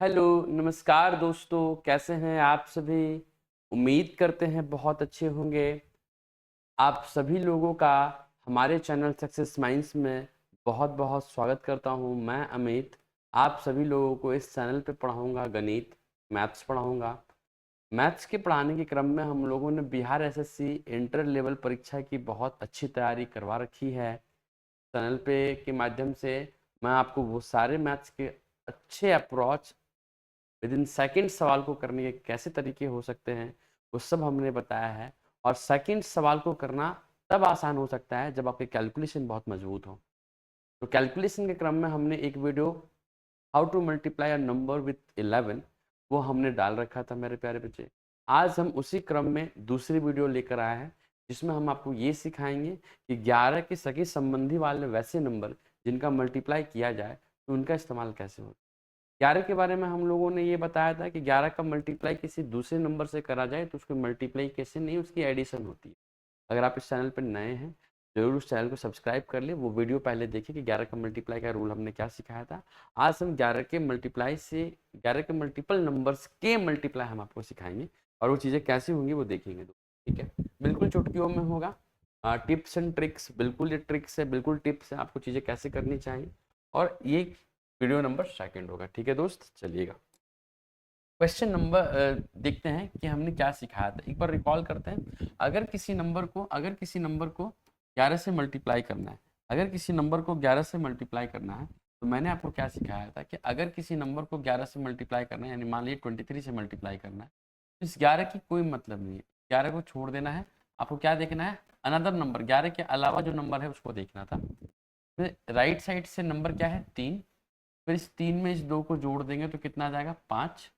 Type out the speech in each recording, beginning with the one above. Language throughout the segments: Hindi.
हेलो, नमस्कार दोस्तों, कैसे हैं आप सभी? उम्मीद करते हैं बहुत अच्छे होंगे। आप सभी लोगों का हमारे चैनल सक्सेस माइंड्स में बहुत-बहुत स्वागत करता हूं। मैं अमित, आप सभी लोगों को इस चैनल पे पढ़ाऊँगा गणित, मैथ्स पढ़ाऊँगा। मैथ्स के पढ़ाने के क्रम में हम लोगों ने बिहार एसएससी इंटर लेवल परीक्षा की बहुत अच्छी तैयारी करवा रखी है। चैनल पे के माध्यम से मैं आपको वो सारे मैथ्स के अच्छे अप्रोच विदिन सेकंड सवाल को करने के कैसे तरीके हो सकते हैं, वो सब हमने बताया है। और सेकंड सवाल को करना तब आसान हो सकता है जब आपके कैलकुलेशन बहुत मजबूत हो। तो कैलकुलेशन के क्रम में हमने एक video how to multiply a number with 11 वो हमने डाल रखा था मेरे प्यारे बच्चे। आज हम उसी क्रम में दूसरी वीडियो लेकर आए हैं, जिसमें हम आपको ये सिखाएंगे कि 11 के सगे संबंधी वाले वैसे नंबर जिनका मल्टीप्लाई किया जाए तो उनका इस्तेमाल कैसे हो। 11 के बारे में हम लोगों ने ये बताया था कि 11 का मल्टीप्लाई किसी दूसरे नंबर से करा जाए तो उसकी मल्टीप्लाई कैसे नहीं, उसकी एडिशन होती है। अगर आप इस चैनल पर नए हैं, ज़रूर उस चैनल को सब्सक्राइब कर लें। वो वीडियो पहले देखिए कि 11 का मल्टीप्लाई का रूल हमने क्या सिखाया था। आज हम 11 के मल्टीप्लाई से 11 के मल्टीपल नंबर्स के मल्टीप्लाई हम आपको सिखाएंगे और वो चीज़ें कैसी होंगी वो देखेंगे। ठीक है, बिल्कुल चुटकियों में होगा। टिप्स एंड ट्रिक्स, बिल्कुल ये ट्रिक्स है, बिल्कुल टिप्स है, आपको चीज़ें कैसे करनी चाहिए। और ये वीडियो नंबर सेकंड होगा। ठीक है दोस्त, चलिएगा क्वेश्चन नंबर देखते हैं कि हमने क्या सिखाया था। एक बार रिकॉल करते हैं। अगर किसी नंबर को 11 से मल्टीप्लाई करना है, अगर किसी नंबर को 11 से मल्टीप्लाई करना है, तो मैंने आपको क्या सिखाया था कि अगर किसी नंबर को 11 से मल्टीप्लाई करना है, यानी मान लीजिए 23 से मल्टीप्लाई करना है, तो इस 11 की कोई मतलब नहीं है। 11 को छोड़ देना है। आपको क्या देखना है? अनदर नंबर, 11 के अलावा जो नंबर है उसको देखना था। फिर राइट साइड से नंबर क्या है? 3। फिर इस 3 में इस 2 को जोड़ देंगे तो कितना आ जाएगा? 5।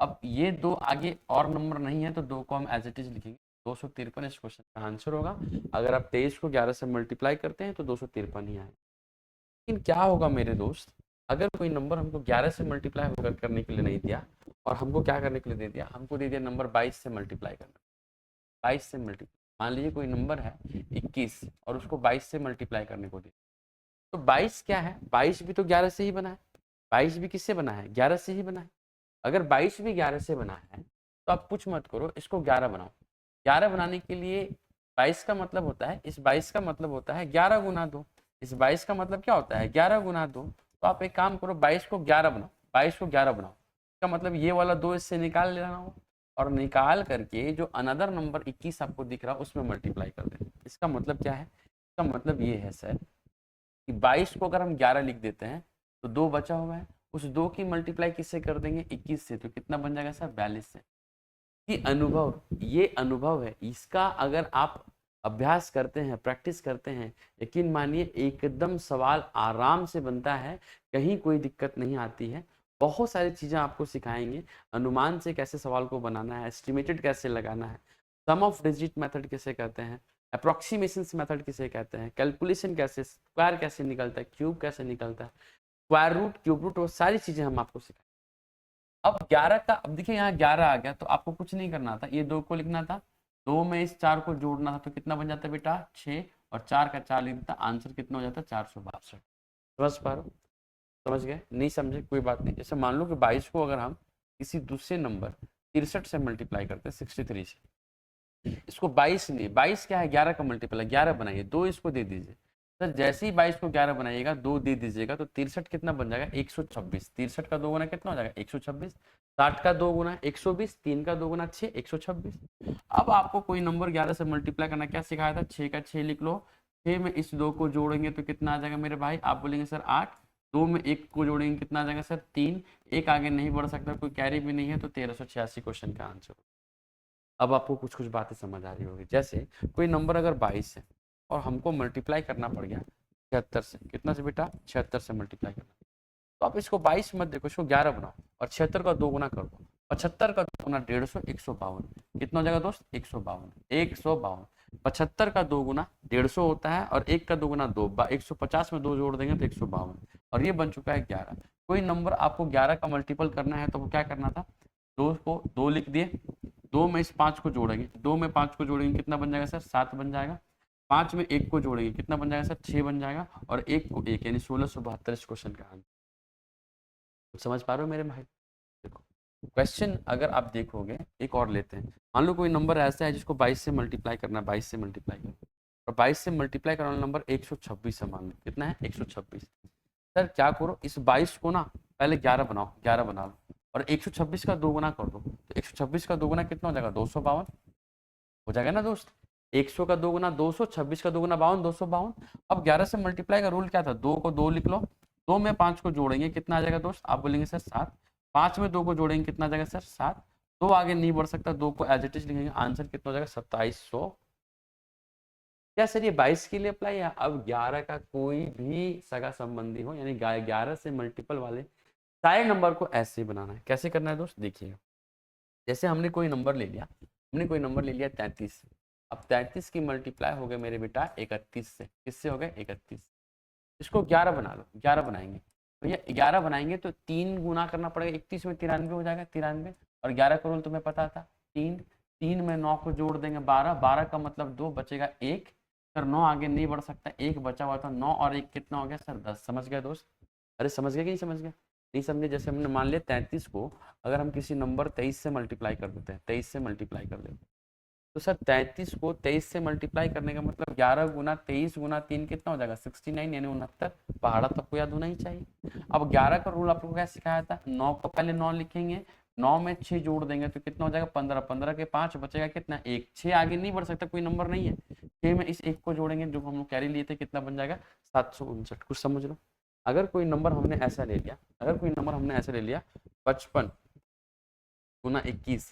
अब ये 2 आगे और नंबर नहीं है तो 2 को हम एज इट इज लिखेंगे। 253 इस क्वेश्चन का आंसर होगा। अगर आप 23 को 11 से मल्टीप्लाई करते हैं तो 253 ही आएगा। लेकिन क्या होगा मेरे दोस्त, अगर कोई नंबर हमको 11 से मल्टीप्लाई होकर करने के लिए नहीं दिया और हमको क्या करने के लिए दे दिया? हमको दे दिया नंबर 22 से मल्टीप्लाई करना। 22 से मल्टीप्लाई, मान लीजिए कोई नंबर है 21 और उसको 22 से मल्टीप्लाई करने को दिया, तो 22 क्या है? 22 भी तो 11 से ही बना है। 22 भी किससे बना है? 11 से ही बना है। अगर 22 भी 11 से बना है तो आप कुछ मत करो, इसको 11 बनाओ। 11 बनाने के लिए 22 का मतलब होता है, इस 22 का मतलब होता है 11 गुना 2। इस 22 का मतलब क्या होता है? 11 गुना 2। तो आप एक काम करो, 22 को 11 बनाओ। 22 को 11 बनाओ, इसका मतलब ये वाला 2 इससे निकाल लेना हो और निकाल करके जो अनदर नंबर 21 आपको दिख रहा है उसमें मल्टीप्लाई कर देना। इसका मतलब क्या है? इसका मतलब ये है सर कि 22 को अगर हम 11 लिख देते हैं तो 2 बचा हुआ है। उस 2 की मल्टीप्लाई किससे कर देंगे? 21 से। तो कितना बन जाएगा सर? 42 से। ये अनुभव है, इसका अगर आप अभ्यास करते हैं, प्रैक्टिस करते हैं, यकीन मानिए एकदम सवाल आराम से बनता है, कहीं कोई दिक्कत नहीं आती है। बहुत सारी चीज़ें आपको सिखाएंगे। अनुमान से कैसे सवाल को बनाना है, एस्टिमेटेड कैसे लगाना है, सम ऑफ डिजिट मेथड किसे कहते हैं, अप्रोक्सीमेशन मेथड किसे कहते हैं, कैलकुलेशन कैसे, स्क्वायर कैसे निकलता है, क्यूब कैसे निकलता है, स्क्वायर रूट, क्यूब रूट, वो सारी चीज़ें हम आपको सिखाएंगे। अब 11 का, अब देखिए यहाँ 11 आ गया तो आपको कुछ नहीं करना था, ये 2 को लिखना था, 2 में इस 4 को जोड़ना था तो कितना बन जाता बेटा? 6। और 4 का 4 लिख देता, आंसर कितना हो जाता? 462। समझ पा रहे हो? समझ गए? नहीं समझे कोई बात नहीं। जैसे मान लो कि 22 को अगर हम किसी दूसरे नंबर 63 से मल्टीप्लाई करते हैं, 63 से, इसको 22 नहीं, 22 क्या है? 11 का मल्टीपल है, 11 बनाइए, 2 इसको दे दीजिए। सर जैसे ही 22 को 11 बनाइएगा, 2 दे दीजिएगा तो 63 कितना बन जाएगा? 126। 63 का 2 गुना कितना हो जाएगा? 126। 60 का 2 गुना 120, 3 का 2 गुना 6, 126। अब आपको कोई नंबर 11 से मल्टीप्लाई करना क्या सिखाया था? 6 का 6 लिख लो। 6 में इस 2 को जोड़ेंगे तो कितना आ जाएगा मेरे भाई? आप बोलेंगे सर 8। 2 में 1 को जोड़ेंगे कितना आ जाएगा सर? 3। एक आगे नहीं बढ़ सकता, कोई कैरी भी नहीं है, तो 1386 क्वेश्चन का आंसर। अब आपको कुछ कुछ बातें समझ आ रही होगी। जैसे कोई नंबर अगर 22 है और हमको मल्टीप्लाई करना पड़ गया 76 से, कितना से बेटा? 76 से मल्टीप्लाई करना, तो आप इसको 22 मत देखो, इसको 11 बनाओ और 76 का 2 गुना कर दो। 75 का 2 गुना 150, 152। कितना हो जाएगा दोस्त? 152। 152। 75 का 2 गुना 150 होता है और 1 का 2 गुना 2, 150 में 2 जोड़ देंगे तो 152। और ये बन चुका है 11। कोई नंबर आपको 11 का मल्टीपल करना है तो वो क्या करना था? 2 को 2 लिख दिए, 2 में इस 5 को जोड़ेंगे, 2 में 5 को जोड़ेंगे कितना बन जाएगा सर? 7 बन जाएगा। 5 में 1 को जोड़ेंगे कितना बन जाएगा सर? 6 बन जाएगा। और 1 को 1 यानी 1672 इस क्वेश्चन का आंसर। समझ पा रहे हो मेरे भाई? क्वेश्चन अगर आप देखोगे, एक और लेते हैं। मान लो कोई नंबर ऐसा है जिसको 22 से मल्टीप्लाई करना है, 22 से मल्टीप्लाई करना है, और 22 से मल्टीप्लाई करने वाला नंबर 126 है। मान लो कितना है, 126। सर क्या करो, इस 22 को ना पहले 11 बनाओ, 11 बना लो, और 126 का 2 गुना कर दो। तो 126 का 2 गुना कितना हो जाएगा, 252 हो जाएगा ना दोस्त। 100 का 2 गुना 200, 26 का 2 गुना 52, 252। अब 11 से मल्टीप्लाई का रूल क्या था, 2 को 2 लिख लो, 2 में 5 को जोड़ेंगे कितना आ जाएगा दोस्त, आप बोलेंगे सर 7। 5 में 2 को जोड़ेंगे कितना आ जाएगा सर 7। 2 आगे नहीं बढ़ सकता, 2 को एज इट इज लिखेंगे, आंसर कितना हो जाएगा 2700। क्या सर ये 22 के लिए अप्लाई है? अब 11 का कोई भी सगा संबंधी हो, यानी 11 से मल्टीपल वाले सारे नंबर को ऐसे बनाना है। कैसे करना है दोस्त, देखिए। जैसे हमने कोई नंबर ले लिया, हमने कोई नंबर ले लिया 33। अब 33 की मल्टीप्लाई हो गए मेरे बेटा 31 से। किससे हो गए, 31। इसको 11 बना लो, 11 बनाएंगे तो ये 11 बनाएंगे तो 3 गुना करना पड़ेगा, 31 में 93 हो जाएगा, 93। और 11 का रूल तुम्हें पता था, 3। 3 में 9 को जोड़ देंगे 12, 12 का मतलब 2 बचेगा 1। सर 9 आगे नहीं बढ़ सकता, 1 बचा हुआ था, 9 और 1 कितना हो गया सर 10। समझ गए दोस्त? अरे समझ गए कि नहीं समझ गए? नहीं समझे? जैसे हमने मान लिया 33 को अगर हम किसी नंबर 23 से मल्टीप्लाई कर देते हैं, 23 से मल्टीप्लाई कर देते हैं, तो सर 33 को 23 से मल्टीप्लाई करने का मतलब 11 गुना 23 गुना 3 कितना हो जाएगा 69, यानी 69। पहाड़ा तो आपको याद होना ही चाहिए। अब 11 का रूल आपको क्या सिखाया था, 9 को पहले 9 लिखेंगे, 9 में 6 जोड़ देंगे तो कितना हो जाएगा 15, 15 के 5 बचेगा कितना 1। 6 आगे नहीं बढ़ सकता, कोई नंबर नहीं है। 6 में इस 1 को जोड़ेंगे जो हम लोग कैरी लिए थे, कितना बन जाएगा 759। कुछ समझ लो। अगर कोई नंबर हमने ऐसा ले लिया, अगर कोई नंबर हमने ऐसा ले लिया 55 गुना 21,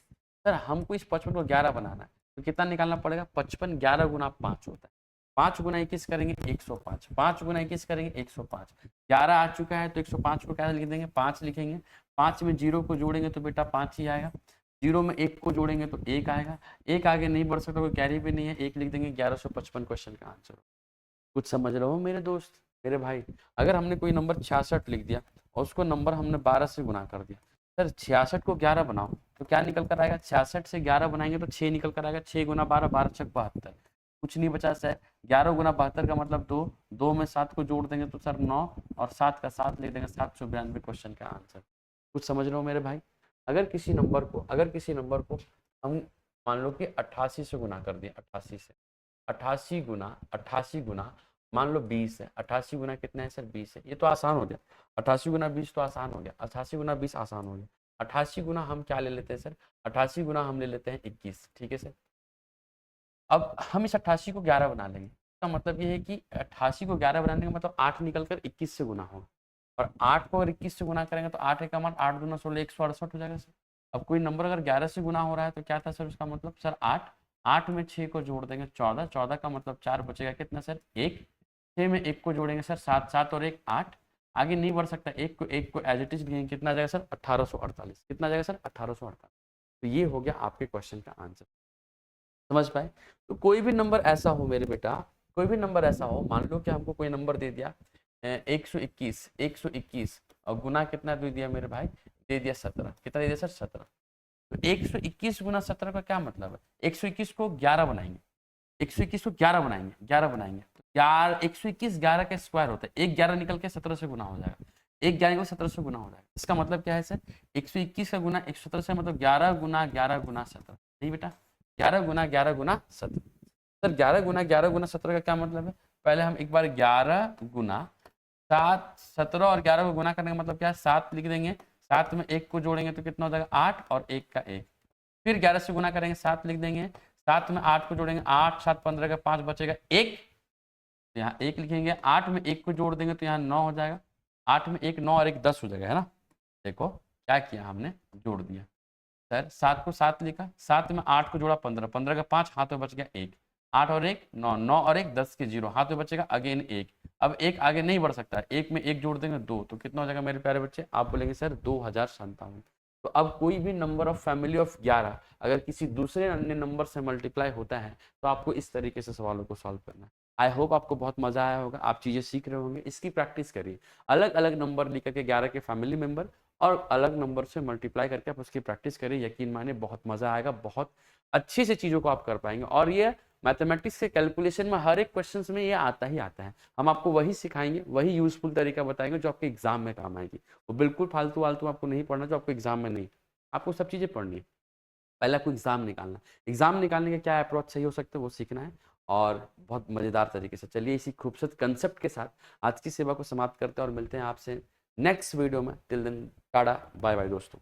सर हमको इस 55 को 11 बनाना है तो कितना निकालना पड़ेगा, 55 11 गुना 5 होता है। 5 गुना 21 करेंगे 105, 5 गुना 21 करेंगे 105। 11 आ चुका है तो 105 को क्या लिख देंगे, 5 लिखेंगे। 5 में 0 को जोड़ेंगे तो बेटा 5 ही आएगा। 0 में 1 को जोड़ेंगे तो 1 आएगा। 1 आगे नहीं बढ़ सकता, कोई कैरी भी नहीं है, 1 लिख देंगे। 1155 क्वेश्चन का आंसर। कुछ समझ रहे हो मेरे दोस्त, मेरे भाई? अगर हमने कोई नंबर 66 लिख दिया और उसको नंबर हमने 12 से गुना कर दिया, सर 66 को 11 बनाओ तो क्या निकल कर आएगा, 66 से 11 बनाएंगे तो 6 निकल कर आएगा। 6 गुना 12, 12 छक 72। कुछ नहीं बचा सर, 11 गुना 72 का मतलब 2, 2 में 7 को जोड़ देंगे तो सर 9, और 7 का 7 लिख देंगे, 792 क्वेश्चन का आंसर। कुछ समझ रहे हो मेरे भाई? अगर किसी नंबर को हम मान लो कि 88 से गुना कर दिया, 88 से, 88 गुना मान लो 20 है। 88 गुना कितना है सर 20 है, ये तो आसान हो गया। 88 गुना 20 तो आसान हो गया, 88 गुना 20 आसान हो गया। 88 गुना हम क्या ले लेते हैं सर, 88 गुना हम ले लेते हैं 21। ठीक है सर। अब हम इस 88 को 11 बना लेंगे, इसका मतलब ये है कि 88 को 11 बनाने का मतलब 8 निकल कर 21 से गुना होगा, और 8 को अगर 21 से गुना करेंगे तो 8 का मान 8 दूना 16, 168 हो जाएगा सर। अब कोई नंबर अगर 11 से गुना हो रहा है तो क्या था सर उसका मतलब, सर 8। 8 में 6 को जोड़ देंगे 14, 14 का मतलब 4 बचेगा कितना सर 1। 6 में 1 को जोड़ेंगे सर 7, 7 और 1 8। आगे नहीं बढ़ सकता, 1 को एज इट इज लिखेंगे, कितना आ जाएगा सर 1848। कितना आ जाएगा सर 1848। तो ये हो गया आपके क्वेश्चन का आंसर। समझ पाए? तो कोई भी नंबर ऐसा हो मेरे बेटा, कोई भी नंबर ऐसा हो, मान लो कि हमको कोई नंबर दे दिया 121, 121 और गुना कितना दे दिया मेरे भाई, दे दिया 17। कितना दे दिया सर 17। तो 121 गुना 17 का क्या मतलब है, 121 को 11 बनाएंगे, 121 को 11 बनाएंगे, 11 बनाएंगे तो 121 11 का स्क्वायर होता है, एक 11 निकल के 17 से गुना हो जाएगा, एक 11 निकल 17 से गुना हो जाएगा। इसका मतलब क्या है सर, 121 का गुना 117 से मतलब 11 गुना 11 गुना 17। नहीं बेटा, 11 गुना 11 गुना 17। सर 11 गुना 11 गुना 17 का क्या मतलब है, पहले हम एक बार 11 गुना 7, 17 और 11 को गुना करने का मतलब क्या है, 7 लिख देंगे। 7 में 1 को जोड़ेंगे तो कितना हो जाएगा 8, और 1 का 1। फिर 11 से गुना करेंगे 7 लिख देंगे। 7 में 8 को जोड़ेंगे, 8 7 15 का 5 बचेगा 1, तो यहाँ 1 लिखेंगे। 8 में 1 को जोड़ देंगे तो यहाँ 9 हो जाएगा। 8 में 1 9 और 1 10 हो जाएगा, है ना। देखो क्या किया हमने, जोड़ दिया। सर 7 को 7 लिखा, 7 में 8 को जोड़ा 15, 15 का 5 हाथ में बच गया 1। 8 और 1 9, 9 और 1 10 के 0 हाथ में बचेगा अगेन 1। अब 1 आगे नहीं बढ़ सकता, 1 में 1 जोड़ देंगे 2, तो कितना हो जाएगा मेरे प्यारे बच्चे, आप बोलेंगे सर 2057। तो अब कोई भी नंबर ऑफ फैमिली ऑफ 11 अगर किसी दूसरे अन्य नंबर से मल्टीप्लाई होता है तो आपको इस तरीके से सवालों को सॉल्व करना है। आई होप आपको बहुत मजा आया होगा, आप चीजें सीख रहे होंगे। इसकी प्रैक्टिस करिए, अलग अलग नंबर लेकर के 11 के फैमिली मेंबर और अलग नंबर से मल्टीप्लाई करके आप उसकी प्रैक्टिस करिए। यकीन माने बहुत मजा आएगा, बहुत अच्छी से चीजों को आप कर पाएंगे। और ये मैथमेटिक्स के कैलकुलेशन में हर एक क्वेश्चन में ये आता ही आता है। हम आपको वही सिखाएंगे, वही यूजफुल तरीका बताएंगे जो आपके एग्जाम में काम आएगी। वो बिल्कुल फालतू वालतू आपको नहीं पढ़ना जो आपको एग्जाम में नहीं आपको सब चीज़ें पढ़नी है। पहले आपको एग्ज़ाम निकालना है। एग्ज़ाम निकालने का क्या अप्रोच सही हो सकता है वो सीखना है और बहुत मज़ेदार तरीके से। चलिए इसी खूबसूरत कंसेप्ट के साथ आज की सेवा को समाप्त करते हैं और मिलते हैं आपसे नेक्स्ट वीडियो में। Till then tata, bye bye दोस्तों।